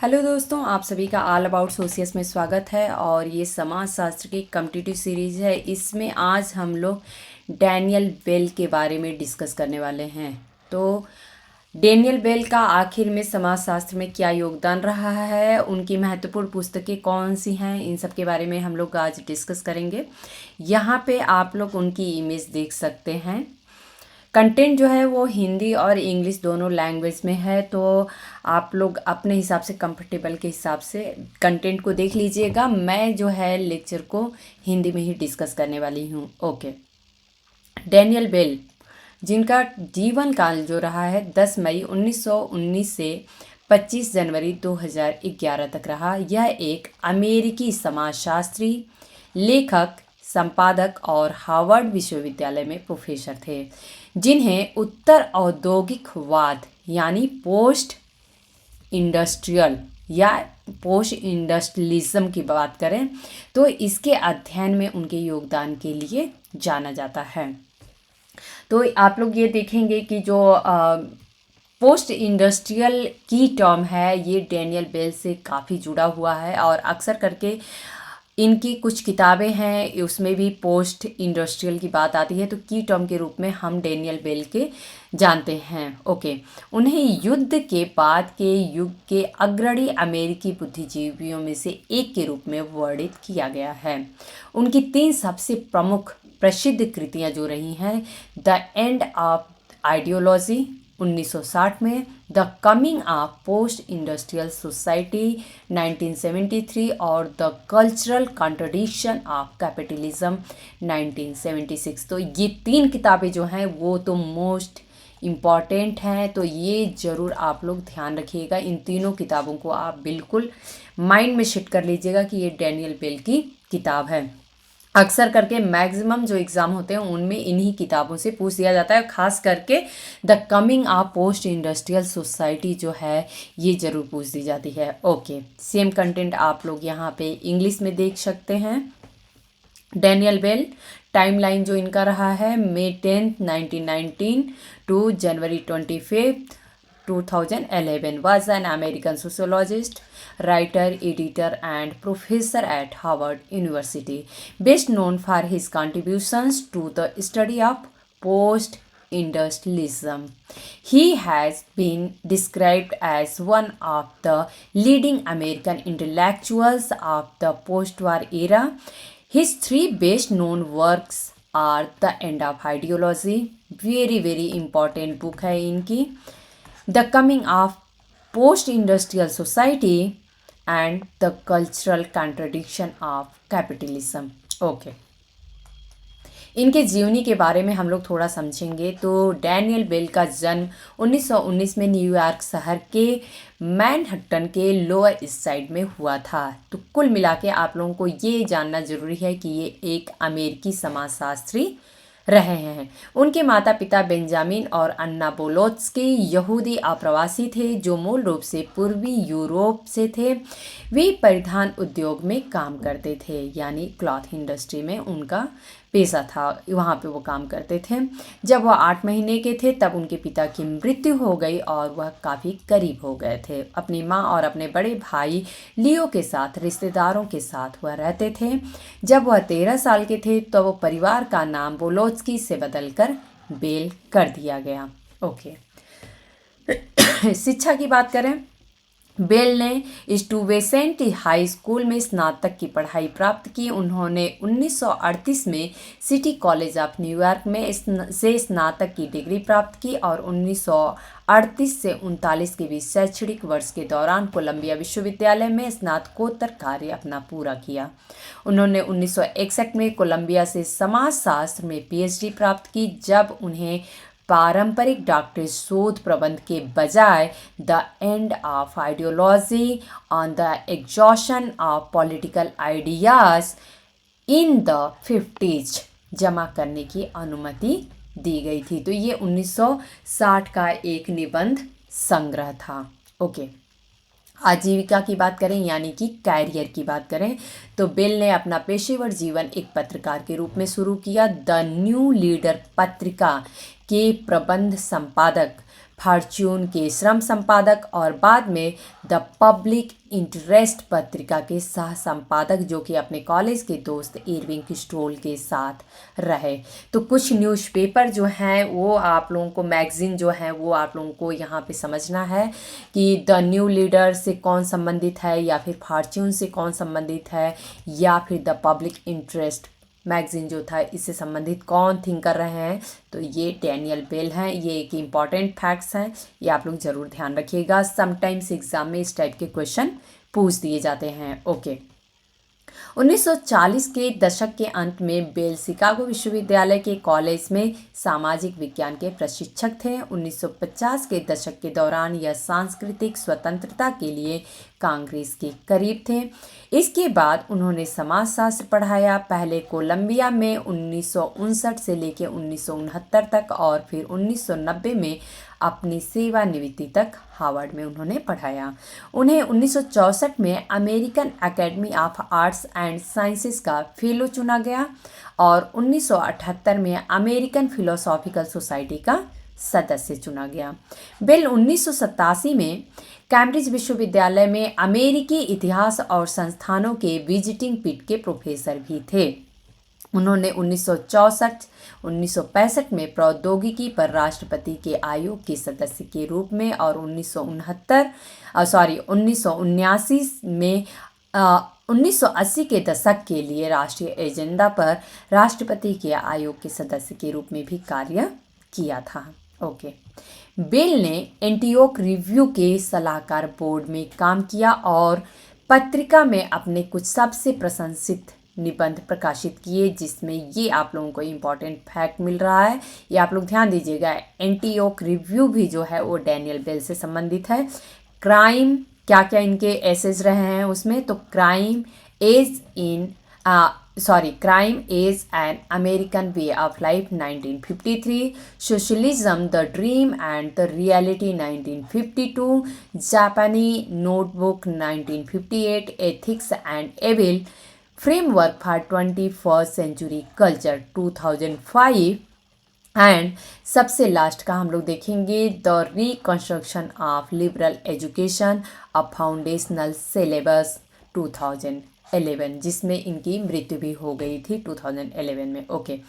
Hello दोस्तों, आप सभी का ऑल अबाउट सोशियस में स्वागत है। और ये समाज शास्त्र की कॉम्पिटिटिव सीरीज है। इसमें आज हम लोग डैनियल बेल के बारे में डिस्कस करने वाले हैं। तो डैनियल बेल का आखिर में समाज शास्त्र में क्या योगदान रहा है, उनकी महत्वपूर्ण पुस्तकें कौन सी हैं, इन सब के बारे में हम लोग आज डिस्कस करेंगे। यहाँ पे आप लोग उनकी इमेज देख सकते हैं। कंटेंट जो है वो हिंदी और इंग्लिश दोनों लैंग्वेज में है, तो आप लोग अपने हिसाब से कंफर्टेबल के हिसाब से कंटेंट को देख लीजिएगा। मैं जो है लेक्चर को हिंदी में ही डिस्कस करने वाली हूँ। ओके। डैनियल बेल, जिनका जीवन काल जो रहा है 10 मई 1919 से 25 जनवरी 2011 तक रहा। यह एक अमेरिकी समाजशास्त्री, लेखक, संपादक और हार्वर्ड विश्वविद्यालय में प्रोफेसर थे, जिन्हें उत्तर औद्योगिकवाद यानी पोस्ट इंडस्ट्रियल या पोस्ट इंडस्ट्रियलिज्म की बात करें तो इसके अध्ययन में उनके योगदान के लिए जाना जाता है। तो आप लोग ये देखेंगे कि जो पोस्ट इंडस्ट्रियल की टर्म है ये डैनियल बेल से काफ़ी जुड़ा हुआ है, और अक्सर करके इनकी कुछ किताबें हैं उसमें भी पोस्ट इंडस्ट्रियल की बात आती है। तो की टर्म के रूप में हम डैनियल बेल के जानते हैं। ओके। उन्हें युद्ध के बाद के युग के अग्रणी अमेरिकी बुद्धिजीवियों में से एक के रूप में वर्णित किया गया है। उनकी 3 सबसे प्रमुख प्रसिद्ध कृतियां जो रही हैं, द एंड ऑफ आइडियोलॉजी 1960 में, the coming of post industrial society 1973 और the cultural contradiction of capitalism 1976। तो ये 3 किताबें जो हैं वो तो मोस्ट इम्पॉर्टेंट हैं, तो ये ज़रूर आप लोग ध्यान रखिएगा। इन तीनों किताबों को आप बिल्कुल माइंड में शिफ्ट कर लीजिएगा कि ये डैनियल बेल की किताब है। अक्सर करके मैक्सिमम जो एग्ज़ाम होते हैं उनमें इन्हीं किताबों से पूछ दिया जाता है, खास करके the coming of post industrial society जो है ये ज़रूर पूछ दी जाती है। ओके। सेम कंटेंट आप लोग यहाँ पे इंग्लिश में देख सकते हैं। डैनियल बेल टाइमलाइन जो इनका रहा है, मई 10 1919 to January 25 2011, was an American sociologist, writer, editor, and professor at Harvard University, best known for his contributions to the study of post-industrialism. He has been described as one of the leading American intellectuals of the post-war era. His 3 best known works are The End of Ideology, very important book है इनकी, The Coming of Post-Industrial Society and The Cultural Contradiction of Capitalism. Okay. इनके जीवनी के बारे में हम लोग थोड़ा समझेंगे। तो डैनियल बेल का जन्म 1919 में न्यूयॉर्क शहर के मैनहट्टन के लोअर ईस्ट साइड में हुआ था। तो कुल मिला के आप लोगों को ये जानना ज़रूरी है कि ये एक अमेरिकी समाजशास्त्री रहे हैं। उनके माता पिता बेंजामिन और अन्ना बोलोत्स्की यहूदी आप्रवासी थे जो मूल रूप से पूर्वी यूरोप से थे। वे परिधान उद्योग में काम करते थे, यानी क्लॉथ इंडस्ट्री में उनका पेशा था, वहाँ पे वो काम करते थे। जब वह 8 महीने के थे तब उनके पिता की मृत्यु हो गई और वह काफ़ी करीब हो गए थे। अपनी माँ और अपने बड़े भाई लियो के साथ रिश्तेदारों के साथ वह रहते थे। जब वह 13 साल के थे तो वो परिवार का नाम बोलोत्स्की से बदलकर बेल कर दिया गया। ओके। शिक्षा की बात करें, बेल ने स्टूवेसेंट हाई स्कूल में स्नातक की पढ़ाई प्राप्त की। उन्होंने 1938 में सिटी कॉलेज ऑफ न्यूयॉर्क में से स्नातक की डिग्री प्राप्त की और 1938 से 39 के बीच शैक्षणिक वर्ष के दौरान कोलंबिया विश्वविद्यालय में स्नातकोत्तर कार्य अपना पूरा किया। उन्होंने 1961 में कोलंबिया से समाजशास्त्र में पीएचडी प्राप्त की, जब उन्हें पारंपरिक डॉक्टरेट शोध प्रबंध के बजाय the end of ideology on the exhaustion of political ideas in the 50s जमा करने की अनुमति दी गई थी। तो ये 1960 का एक निबंध संग्रह था। ओके। आजीविका की बात करें यानी कि कैरियर की बात करें तो बेल ने अपना पेशेवर जीवन एक पत्रकार के रूप में शुरू किया। द न्यू लीडर पत्रिका के प्रबंध संपादक फॉर्च्यून के श्रम संपादक और बाद में द पब्लिक इंटरेस्ट पत्रिका के सह संपादक, जो कि अपने कॉलेज के दोस्त इरविंग किस्ट्रोल के साथ रहे। तो कुछ न्यूज़पेपर जो हैं वो आप लोगों को, मैगज़ीन जो है वो आप लोगों को यहाँ पे समझना है कि द न्यू लीडर से कौन संबंधित है, या फिर फॉर्च्यून से कौन संबंधित है, या फिर द पब्लिक इंटरेस्ट मैगज़ीन जो था इससे संबंधित कौन थिंक कर रहे हैं। तो ये डैनियल बेल हैं। ये एक इम्पॉर्टेंट फैक्ट्स हैं, ये आप लोग ज़रूर ध्यान रखिएगा। समटाइम्स एग्ज़ाम में इस टाइप के क्वेश्चन पूछ दिए जाते हैं। ओके, 1940 के दशक के अंत में बेल शिकागो विश्वविद्यालय के कॉलेज में सामाजिक विज्ञान के प्रशिक्षक थे। 1950 के दशक के दौरान यह सांस्कृतिक स्वतंत्रता के लिए कांग्रेस के करीब थे। इसके बाद उन्होंने समाजशास्त्र पढ़ाया, पहले कोलंबिया में 1959 से लेकर 1969 तक, और फिर 1990 में अपनी सेवानिवृत्ति तक हार्वर्ड में उन्होंने पढ़ाया। उन्हें 1964 में American academy of arts and sciences का फेलो चुना गया और 1978 में अमेरिकन फिलोसॉफिकल सोसाइटी का सदस्य चुना गया। बेल 1987 में कैम्ब्रिज विश्वविद्यालय में अमेरिकी इतिहास और संस्थानों के विजिटिंग पीठ के प्रोफेसर भी थे। उन्होंने 1965 में प्रौद्योगिकी पर राष्ट्रपति के आयोग के सदस्य के रूप में और 1979 में 1980 के दशक के लिए राष्ट्रीय एजेंडा पर राष्ट्रपति के आयोग के सदस्य के रूप में भी कार्य किया था। ओके, बेल ने एंटीओक रिव्यू के सलाहकार बोर्ड में काम किया और पत्रिका में अपने कुछ सबसे प्रशंसित निबंध प्रकाशित किए, जिसमें ये आप लोगों को इम्पॉर्टेंट फैक्ट मिल रहा है, ये आप लोग ध्यान दीजिएगा। एंटीओक रिव्यू भी जो है वो डैनियल बेल से संबंधित है। क्राइम, क्या क्या इनके एसेज रहे हैं उसमें, तो crime as an American way of life 1953, socialism the dream and the reality 1952, जापानी notebook 1958, ethics and evil framework for 21st century culture 2005, and सबसे लास्ट का हम लोग देखेंगे the reconstruction of liberal education a foundational syllabus 2011, जिसमें इनकी मृत्यु भी हो गई थी 2011 में। ओके,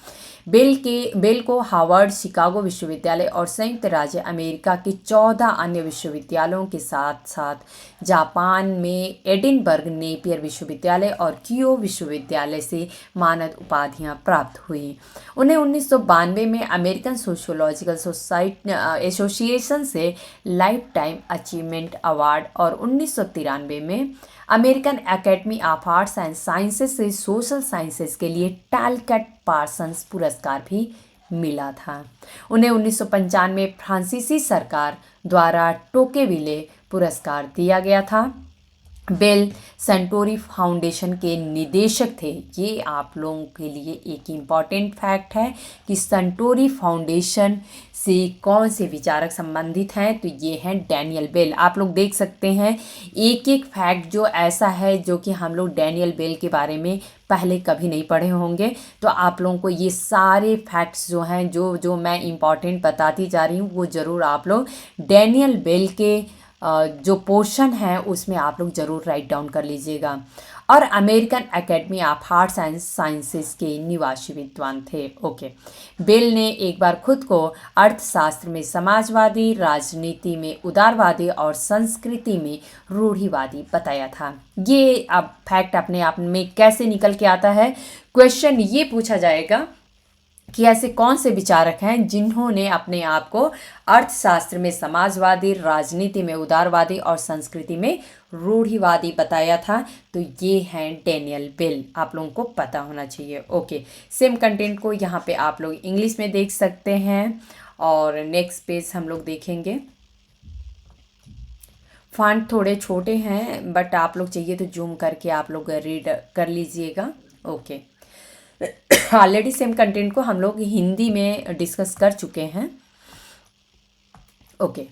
बेल को हार्वर्ड, शिकागो विश्वविद्यालय और संयुक्त राज्य अमेरिका के 14 अन्य विश्वविद्यालयों के साथ साथ जापान में एडिनबर्ग नेपियर विश्वविद्यालय और कीयो विश्वविद्यालय से मानद उपाधियां प्राप्त हुई। उन्हें 1992 में अमेरिकन सोशियोलॉजिकल एसोसिएशन से लाइफ टाइम अचीवमेंट अवार्ड और 1993 में American academy of arts and sciences से सोशल साइंसेस के लिए टैलकट पार्सन्स पुरस्कार भी मिला था। उन्हें 1995 में फ्रांसीसी सरकार द्वारा टोकेविले पुरस्कार दिया गया था। बेल सेंटोरी फाउंडेशन के निदेशक थे। ये आप लोगों के लिए एक इम्पॉर्टेंट फैक्ट है कि सेंटोरी फाउंडेशन से कौन से विचारक संबंधित हैं, तो ये हैं डैनियल बेल। आप लोग देख सकते हैं एक एक फैक्ट जो ऐसा है जो कि हम लोग डैनियल बेल के बारे में पहले कभी नहीं पढ़े होंगे। तो आप लोगों को ये सारे फैक्ट्स जो हैं जो मैं इम्पॉर्टेंट बताती जा रही हूँ वो ज़रूर आप लोग डैनियल बेल के जो पोर्शन है उसमें आप लोग ज़रूर राइट डाउन कर लीजिएगा। और American academy of arts and sciences के निवासी विद्वान थे। ओके, बेल ने एक बार खुद को अर्थशास्त्र में समाजवादी, राजनीति में उदारवादी और संस्कृति में रूढ़िवादी बताया था। ये अब फैक्ट अपने आप में कैसे निकल के आता है, क्वेश्चन ये पूछा जाएगा कि ऐसे कौन से विचारक हैं जिन्होंने अपने आप को अर्थशास्त्र में समाजवादी, राजनीति में उदारवादी और संस्कृति में रूढ़िवादी बताया था। तो ये हैं डैनियल बेल, आप लोगों को पता होना चाहिए। ओके, सेम कंटेंट को यहाँ पे आप लोग इंग्लिश में देख सकते हैं और नेक्स्ट पेज हम लोग देखेंगे। फॉन्ट थोड़े छोटे हैं बट आप लोग चाहिए तो जूम करके आप लोग रीड कर लीजिएगा। ओके, ऑलरेडी सेम कंटेंट को हम लोग हिंदी में डिस्कस कर चुके हैं। ओके,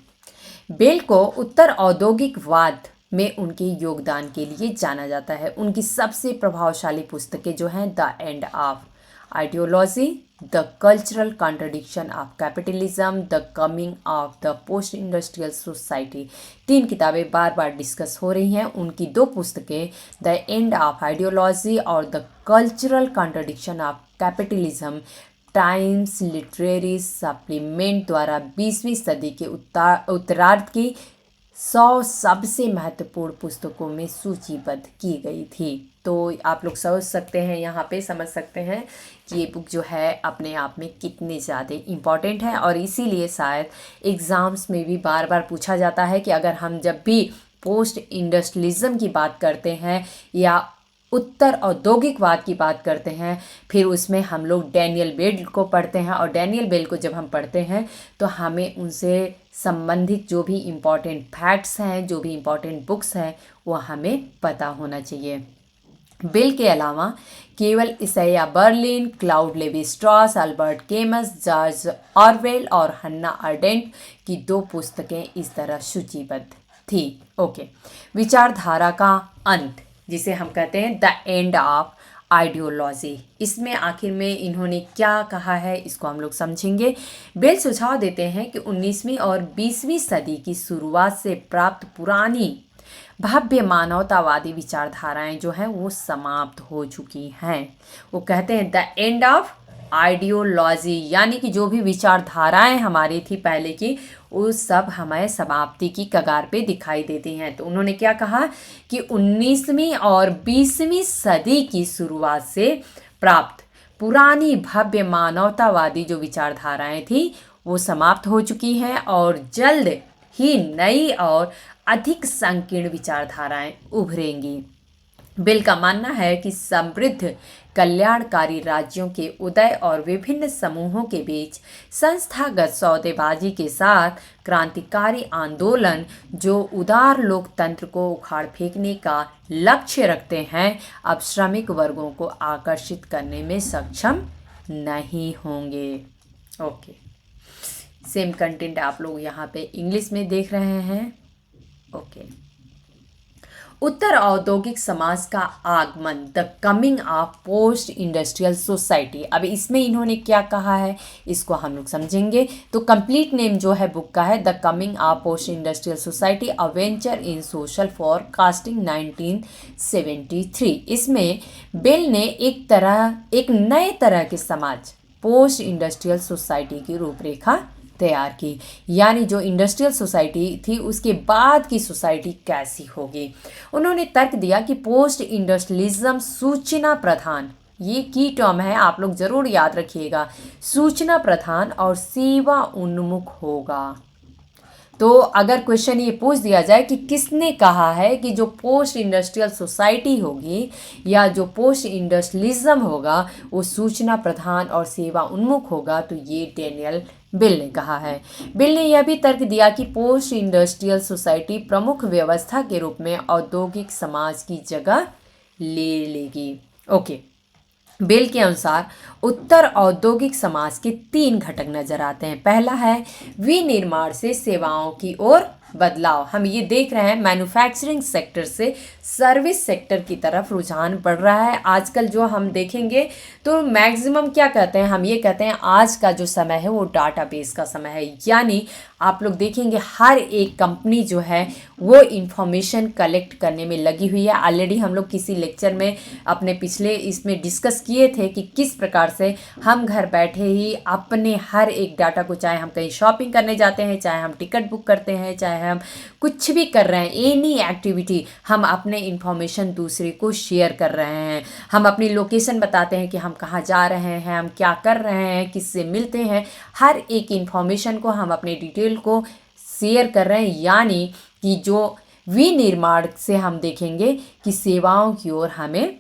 बेल को उत्तर औद्योगिकवाद में उनके योगदान के लिए जाना जाता है। उनकी सबसे प्रभावशाली पुस्तकें जो हैं the end of ideology, the cultural contradiction of capitalism, the coming of the post industrial society. 3 किताबें बार बार डिस्कस हो रही हैं। उनकी 2 पुस्तकें द एंड ऑफ आइडियोलॉजी और the cultural contradiction of capitalism times literary supplement द्वारा 20वीं सदी के उत्तरार्ध की 100 सबसे महत्वपूर्ण पुस्तकों में सूचीबद्ध की गई थी। तो आप लोग समझ सकते हैं, यहाँ पे समझ सकते हैं कि ये बुक जो है अपने आप में कितनी ज़्यादा इम्पॉर्टेंट है, और इसीलिए शायद एग्ज़ाम्स में भी बार बार पूछा जाता है कि अगर हम जब भी पोस्ट इंडस्ट्रियलिज्म की बात करते हैं या उत्तर औद्योगिकवाद की बात करते हैं, फिर उसमें हम लोग डैनियल बेल को पढ़ते हैं, और डैनियल बेल को जब हम पढ़ते हैं तो हमें उनसे संबंधित जो भी इम्पॉर्टेंट फैक्ट्स हैं, जो भी इम्पॉर्टेंट बुक्स हैं, वो हमें पता होना चाहिए। बेल के अलावा केवल Isaiah Berlin, Claude Levi Strauss, Albert Camus, George Orwell और हन्ना अरेंडेंट की 2 पुस्तकें इस तरह सूचीबद्ध थी। ओके, विचारधारा का अंत, जिसे हम कहते हैं द एंड ऑफ आइडियोलॉजी। इसमें आखिर में इन्होंने क्या कहा है, इसको हम लोग समझेंगे। बेल सुझाव देते हैं कि 19वीं और 20वीं सदी की शुरुआत से प्राप्त पुरानी भव्य मानवतावादी विचारधाराएं जो हैं वो समाप्त हो चुकी हैं। वो कहते हैं द एंड ऑफ आइडियोलॉजी, यानी कि जो भी विचारधाराएं हमारी थी पहले की, वो सब हमें समाप्ति की कगार पे दिखाई देती हैं। तो उन्होंने क्या कहा कि 19वीं और 20वीं सदी की शुरुआत से प्राप्त पुरानी भव्य मानवतावादी जो विचारधाराएं थी वो समाप्त हो चुकी हैं, और जल्द ही नई और अधिक संकीर्ण विचारधाराएं उभरेंगी। बिल का मानना है कि समृद्ध कल्याणकारी राज्यों के उदय और विभिन्न समूहों के बीच संस्थागत सौदेबाजी के साथ क्रांतिकारी आंदोलन जो उदार लोकतंत्र को उखाड़ फेंकने का लक्ष्य रखते हैं, अब श्रमिक वर्गों को आकर्षित करने में सक्षम नहीं होंगे। ओके, सेम कंटेंट आप लोग यहाँ पे इंग्लिश में देख रहे हैं। ओके, उत्तर औद्योगिक समाज का आगमन, the coming of post industrial society. अब इसमें इन्होंने क्या कहा है इसको हम लोग समझेंगे। तो कंप्लीट नेम जो है बुक का है the coming of post industrial society, a venture in social forecasting 1973। इसमें बेल ने एक नए तरह के समाज पोस्ट इंडस्ट्रियल सोसाइटी की रूपरेखा तैयार की, यानी जो इंडस्ट्रियल सोसाइटी थी उसके बाद की सोसाइटी कैसी होगी। उन्होंने तर्क दिया कि पोस्ट इंडस्ट्रियलिज्म सूचना प्रधान, ये की टर्म है, आप लोग जरूर याद रखिएगा, सूचना प्रधान और सेवा उन्मुख होगा। तो अगर क्वेश्चन ये पूछ दिया जाए कि किसने कहा है कि जो पोस्ट इंडस्ट्रियल सोसाइटी होगी या जो पोस्ट इंडस्ट्रियलिज्म होगा वो सूचना प्रधान और सेवा उन्मुख होगा, तो ये डैनियल बेल ने कहा है। बेल ने यह भी तर्क दिया कि पोस्ट इंडस्ट्रियल सोसाइटी प्रमुख व्यवस्था के रूप में औद्योगिक समाज की जगह ले लेगी। ओके, बेल के अनुसार उत्तर औद्योगिक समाज के 3 घटक नजर आते हैं। पहला है विनिर्माण से सेवाओं की ओर बदलाव। हम ये देख रहे हैं मैन्युफैक्चरिंग सेक्टर से सर्विस सेक्टर की तरफ रुझान बढ़ रहा है। आजकल जो हम देखेंगे तो मैक्सिमम क्या कहते हैं, हम ये कहते हैं आज का जो समय है वो डाटाबेस का समय है, यानी आप लोग देखेंगे हर एक कंपनी जो है वो इंफॉर्मेशन कलेक्ट करने में लगी हुई है। ऑलरेडी हम लोग किसी लेक्चर में अपने पिछले इसमें डिस्कस किए थे कि किस प्रकार से हम घर बैठे ही अपने हर एक डाटा को, चाहे हम कहीं शॉपिंग करने जाते हैं, चाहे हम टिकट बुक करते हैं, चाहे हम कुछ भी कर रहे हैं, एनी एक्टिविटी, हम अपने इंफॉर्मेशन दूसरे को शेयर कर रहे हैं। हम अपनी लोकेशन बताते हैं कि हम कहाँ जा रहे हैं, हम क्या कर रहे हैं, किससे मिलते हैं, हर एक इंफॉर्मेशन को हम अपने डिटेल को शेयर कर रहे हैं। यानी कि जो विनिर्माण से हम देखेंगे कि सेवाओं की ओर हमें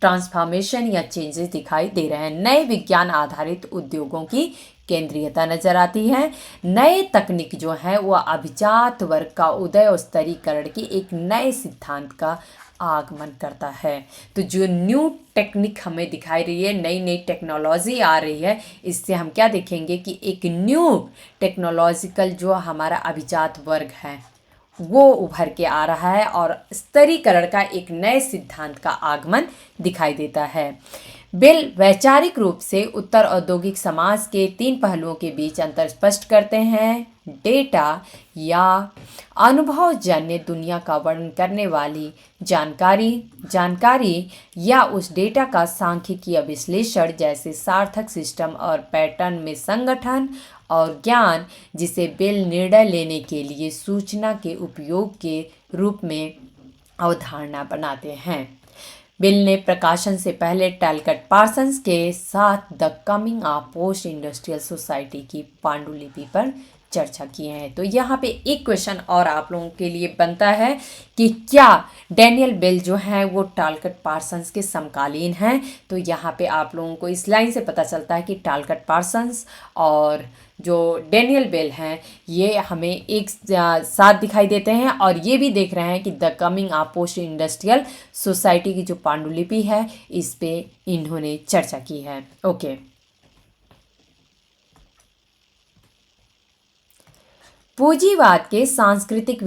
ट्रांसफॉर्मेशन या चेंजेस दिखाई दे रहे हैं। नए विज्ञान आधारित उद्योगों की केंद्रीयता नजर आती है। नए तकनीक जो है वह अभिजात वर्ग का उदय और स्तरीकरण की एक नए सिद्धांत का आगमन करता है। तो जो न्यू टेक्निक हमें दिखाई रही है, नई नई टेक्नोलॉजी आ रही है, इससे हम क्या देखेंगे कि एक न्यू टेक्नोलॉजिकल जो हमारा अभिजात वर्ग है वो उभर के आ रहा है और स्तरीकरण का एक नए सिद्धांत का आगमन दिखाई देता है। बिल वैचारिक रूप से उत्तर औद्योगिक समाज के 3 पहलुओं के बीच अंतर स्पष्ट करते हैं। डेटा या अनुभवजन्य दुनिया का वर्णन करने वाली जानकारी या उस डेटा का सांख्यिकीय विश्लेषण जैसे सार्थक सिस्टम और पैटर्न में संगठन, और ज्ञान जिसे बिल निर्णय लेने के लिए सूचना के उपयोग के रूप में अवधारणा बनाते हैं। बिल ने प्रकाशन से पहले टैलकट पार्सन्स के साथ the coming of post industrial society की पांडुलिपि पर चर्चा किए हैं। तो यहाँ पे एक क्वेश्चन और आप लोगों के लिए बनता है कि क्या डैनियल बिल जो है वो टैलकट पार्सन्स के समकालीन हैं। तो यहाँ पे आप लोगों को इस लाइन से पता चलता है कि टैलकट पार्सन्स और जो डैनियल बिल हैं ये हमें एक साथ दिखाई देते हैं, और ये भी देख रहे हैं कि the coming of post industrial society की जो पांडुलिपि है इस पे इन्होंने चर्चा की है। ओके, पूंजीवाद के सांस्कृतिक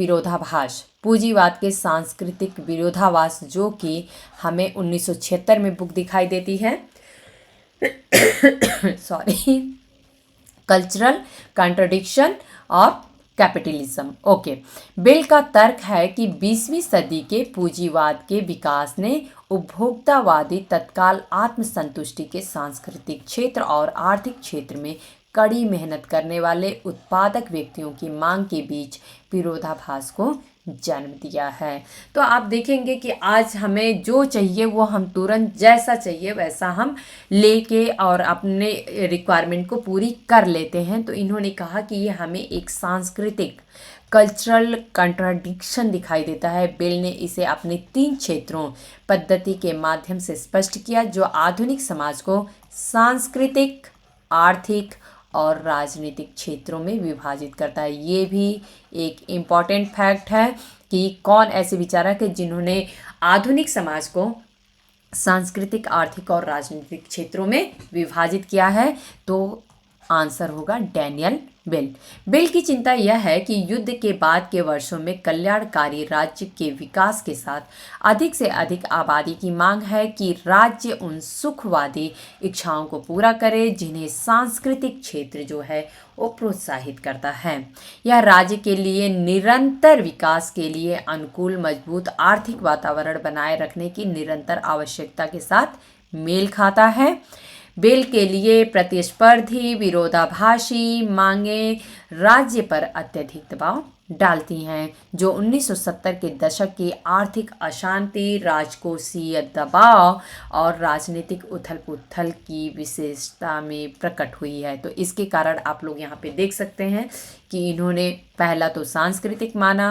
विरोधाभास जो कि हमें 1976 में बुक दिखाई देती है sorry, cultural contradiction of capitalism. Okay, bill का तर्क है कि 20वीं सदी के पूंजीवाद के विकास ने उपभोक्तावादी तत्काल आत्मसंतुष्टि के सांस्कृतिक क्षेत्र और आर्थिक क्षेत्र में कड़ी मेहनत करने वाले उत्पादक व्यक्तियों की मांग के बीच विरोधाभास को जन्म दिया है। तो आप देखेंगे कि आज हमें जो चाहिए वो हम तुरंत जैसा चाहिए वैसा हम लेके और अपने रिक्वायरमेंट को पूरी कर लेते हैं। तो इन्होंने कहा कि ये हमें एक सांस्कृतिक कल्चरल कंट्राडिक्शन दिखाई देता है। बिल ने इसे अपने 3 क्षेत्रों पद्धति के माध्यम से स्पष्ट किया जो आधुनिक समाज को सांस्कृतिक, आर्थिक और राजनीतिक क्षेत्रों में विभाजित करता है। ये भी एक इम्पॉर्टेंट फैक्ट है कि कौन ऐसे विचारक है जिन्होंने आधुनिक समाज को सांस्कृतिक, आर्थिक और राजनीतिक क्षेत्रों में विभाजित किया है। तो आंसर होगा डैनियल बिल। बिल की चिंता यह है कि युद्ध के बाद के वर्षों में कल्याणकारी राज्य के विकास के साथ अधिक से अधिक आबादी की मांग है कि राज्य उन सुखवादी इच्छाओं को पूरा करे जिन्हें सांस्कृतिक क्षेत्र जो है वो प्रोत्साहित करता है। यह राज्य के लिए निरंतर विकास के लिए अनुकूल मजबूत आर्थिक वातावरण बनाए रखने की निरंतर आवश्यकता के साथ मेल खाता है। बिल के लिए प्रतिस्पर्धी विरोधाभासी मांगें राज्य पर अत्यधिक दबाव डालती हैं, जो 1970 के दशक की आर्थिक अशांति, राजकोषीय दबाव और राजनीतिक उथल-पुथल की विशेषता में प्रकट हुई है। तो इसके कारण आप लोग यहाँ पे देख सकते हैं कि इन्होंने पहला तो सांस्कृतिक माना,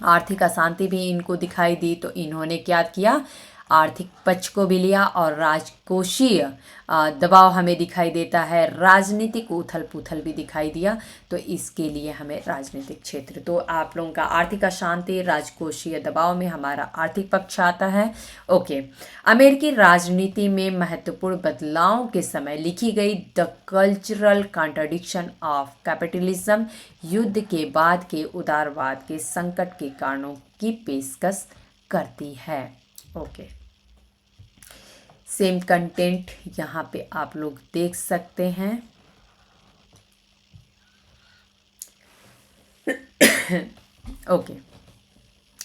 आर्थिक अशांति भी इनको दिखाई दी, तो इन्होंने क्या किया, आर्थिक पक्ष को भी लिया, और राजकोषीय दबाव हमें दिखाई देता है, राजनीतिक उथल पुथल भी दिखाई दिया। तो इसके लिए हमें राजनीतिक क्षेत्र, तो आप लोगों का आर्थिक अशांति, राजकोषीय दबाव में हमारा आर्थिक पक्ष आता है। ओके, अमेरिकी राजनीति में महत्वपूर्ण बदलावों के समय लिखी गई the cultural contradiction of capitalism युद्ध के बाद के उदारवाद के संकट के कारणों की पेशकश करती है। ओके, सेम कंटेंट यहाँ पे आप लोग देख सकते हैं। ओके,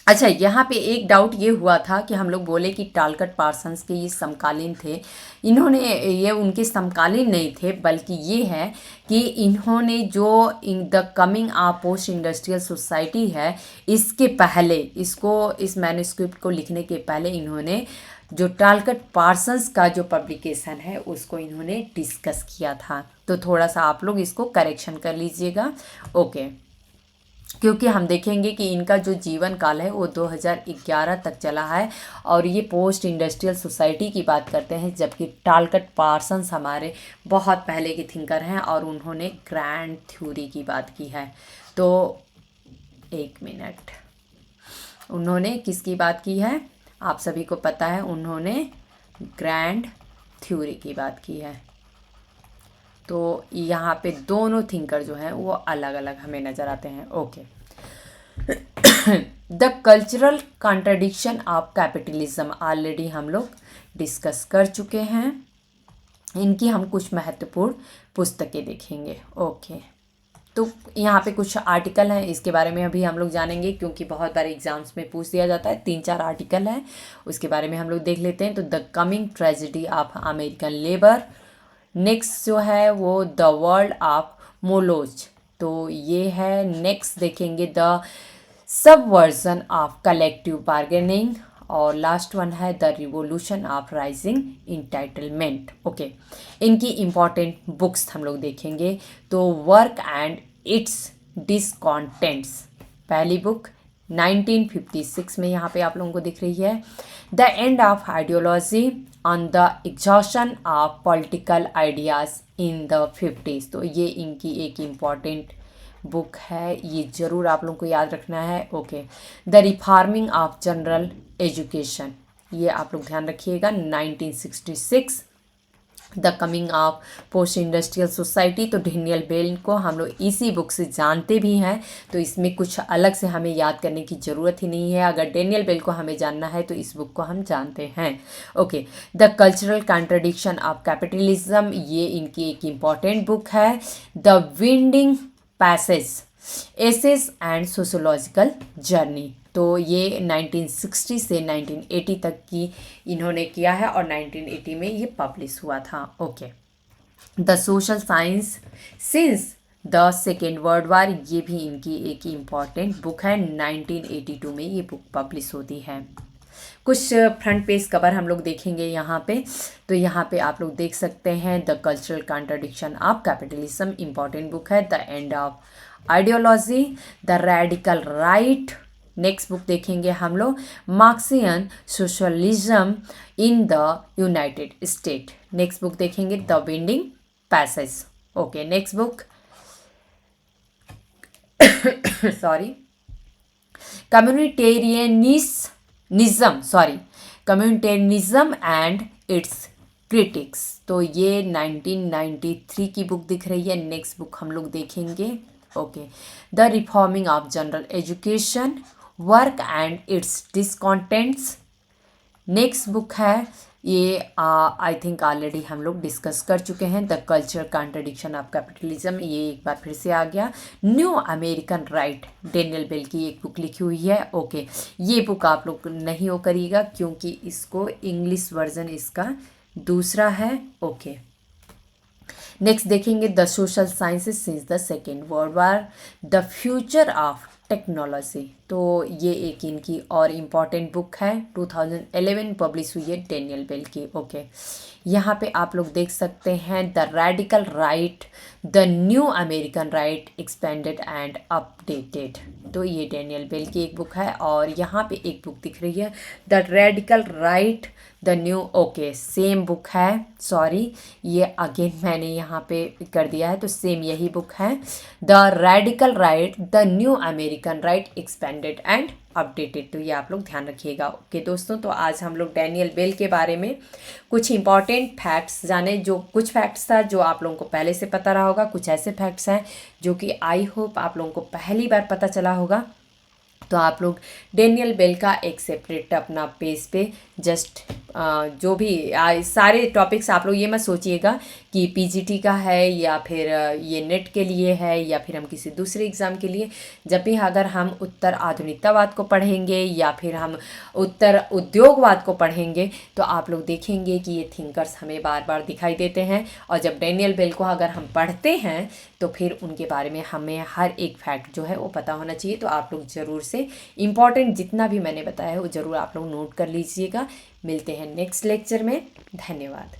अच्छा, यहाँ पे एक डाउट ये हुआ था कि हम लोग बोले कि टैलकट पार्सन्स के ये समकालीन थे। इन्होंने ये उनके समकालीन नहीं थे, बल्कि ये है कि इन्होंने जो the coming of post industrial society है इसके पहले, इस मैन्युस्क्रिप्ट को लिखने के पहले इन्होंने जो टैलकट पार्सन्स का जो पब्लिकेशन है उसको इन्होंने डिस्कस किया था। तो थोड़ा सा आप लोग इसको करेक्शन कर लीजिएगा। ओके, क्योंकि हम देखेंगे कि इनका जो जीवन काल है वो 2011 तक चला है, और ये पोस्ट इंडस्ट्रियल सोसाइटी की बात करते हैं, जबकि टैलकट पार्सन्स हमारे बहुत पहले के थिंकर हैं और उन्होंने ग्रैंड थ्योरी की बात की है। तो एक मिनट, उन्होंने किसकी बात की है, आप सभी को पता है, उन्होंने ग्रैंड थ्योरी की बात की है। तो यहाँ पे दोनों थिंकर जो हैं वो अलग अलग हमें नज़र आते हैं। Okay, the cultural contradiction of capitalism already हम लोग डिस्कस कर चुके हैं। इनकी हम कुछ महत्वपूर्ण पुस्तकें देखेंगे। ओके, तो यहाँ पे कुछ आर्टिकल हैं, इसके बारे में अभी हम लोग जानेंगे क्योंकि बहुत बार एग्जाम्स में पूछ दिया जाता है। 3-4 आर्टिकल हैं, उसके बारे में हम लोग देख लेते हैं। तो the coming tragedy of American labour. Next जो है वो द वर्ल्ड ऑफ मोलोज, तो ये है। नेक्स्ट देखेंगे the subversion of collective bargaining, और लास्ट वन है the revolution of rising entitlement. Okay, इनकी इम्पॉर्टेंट बुक्स हम लोग देखेंगे। तो वर्क एंड इट्स डिसकॉन्टेंट्स, पहली बुक 1956 में यहाँ पे आप लोगों को दिख रही है। The end of ideology on the exhaustion of political ideas in the 50s, तो ये इनकी एक इम्पॉर्टेंट बुक है, ये ज़रूर आप लोगों को याद रखना है। Okay, the reforming of general education, ये आप लोग ध्यान रखिएगा। 1966 the coming of post industrial society, तो डेनियल बेल को हम लोग इसी बुक से जानते भी हैं, तो इसमें कुछ अलग से हमें याद करने की ज़रूरत ही नहीं है। अगर डेनियल बेल को हमें जानना है तो इस बुक को हम जानते हैं। Okay, the cultural contradiction of capitalism, ये इनकी एक इम्पॉर्टेंट बुक है। The winding passage, essays and sociological journey, तो ये 1960 से 1980 तक की इन्होंने किया है और 1980 में ये पब्लिश हुआ था। Okay, the social science since the second world war, ये भी इनकी एक इम्पॉर्टेंट बुक है। 1982 में ये बुक पब्लिश होती है। कुछ फ्रंट पेज कवर हम लोग देखेंगे यहाँ पे, तो यहाँ पे आप लोग देख सकते हैं the cultural contradiction of capitalism, important book है। The end of ideology, the radical right. Next book देखेंगे हम लोग Marxian socialism in the United State. Next book देखेंगे the winding passage. Okay, next book sorry communitarianism and its critics, तो ये 1993 की book दिख रही है। नेक्स्ट बुक हम लोग देखेंगे। Okay, the reforming of general education, work and its discontents. Next book है ये आई थिंक ऑलरेडी हम लोग डिस्कस कर चुके हैं, the cultural contradiction of capitalism, ये एक बार फिर से आ गया। New American right, Daniel Bell की एक बुक लिखी हुई है। ओके, ये बुक आप लोग नहीं हो करिएगा क्योंकि इसको इंग्लिश वर्जन इसका दूसरा है। ओके, नेक्स्ट देखेंगे the social sciences since the second world war, the future of technology, तो ये एक इनकी और इम्पॉर्टेंट बुक है। 2011 पब्लिश हुई है डेनियल बेल की। ओके, यहाँ पे आप लोग देख सकते हैं the radical right, the new American right expanded and updated, तो ये डेनियल बेल की एक बुक है। और यहाँ पे एक बुक दिख रही है the radical right the new, okay same book है, सॉरी ये अगेन मैंने यहाँ पे कर दिया है, तो सेम यही बुक है, the radical right the new American right expanded and updated, तो ये आप लोग ध्यान रखिएगा। ओके दोस्तों, तो आज हम लोग डेनियल बेल के बारे में कुछ इंपॉर्टेंट फैक्ट्स जाने, जो कुछ फैक्ट्स था जो आप लोगों को पहले से पता रहा होगा, कुछ ऐसे फैक्ट्स हैं जो कि आई होप आप लोगों को पहली बार पता चला होगा। तो आप लोग डेनियल बेल का एक सेपरेट अपना पेज पे जस्ट जो भी सारे टॉपिक्स आप लोग ये मत सोचिएगा कि पीजीटी का है या फिर ये नेट के लिए है या फिर हम किसी दूसरे एग्ज़ाम के लिए। जब भी अगर हम उत्तर आधुनिकतावाद को पढ़ेंगे या फिर हम उत्तर उद्योगवाद को पढ़ेंगे तो आप लोग देखेंगे कि ये थिंकर्स हमें बार बार दिखाई देते हैं, और जब डेनियल बेल को अगर हम पढ़ते हैं तो फिर उनके बारे में हमें हर एक फैक्ट जो है वो पता होना चाहिए। तो आप लोग ज़रूर से इम्पॉर्टेंट जितना भी मैंने बताया है वो ज़रूर आप लोग नोट कर लीजिएगा। मिलते हैं नेक्स्ट लेक्चर में, धन्यवाद।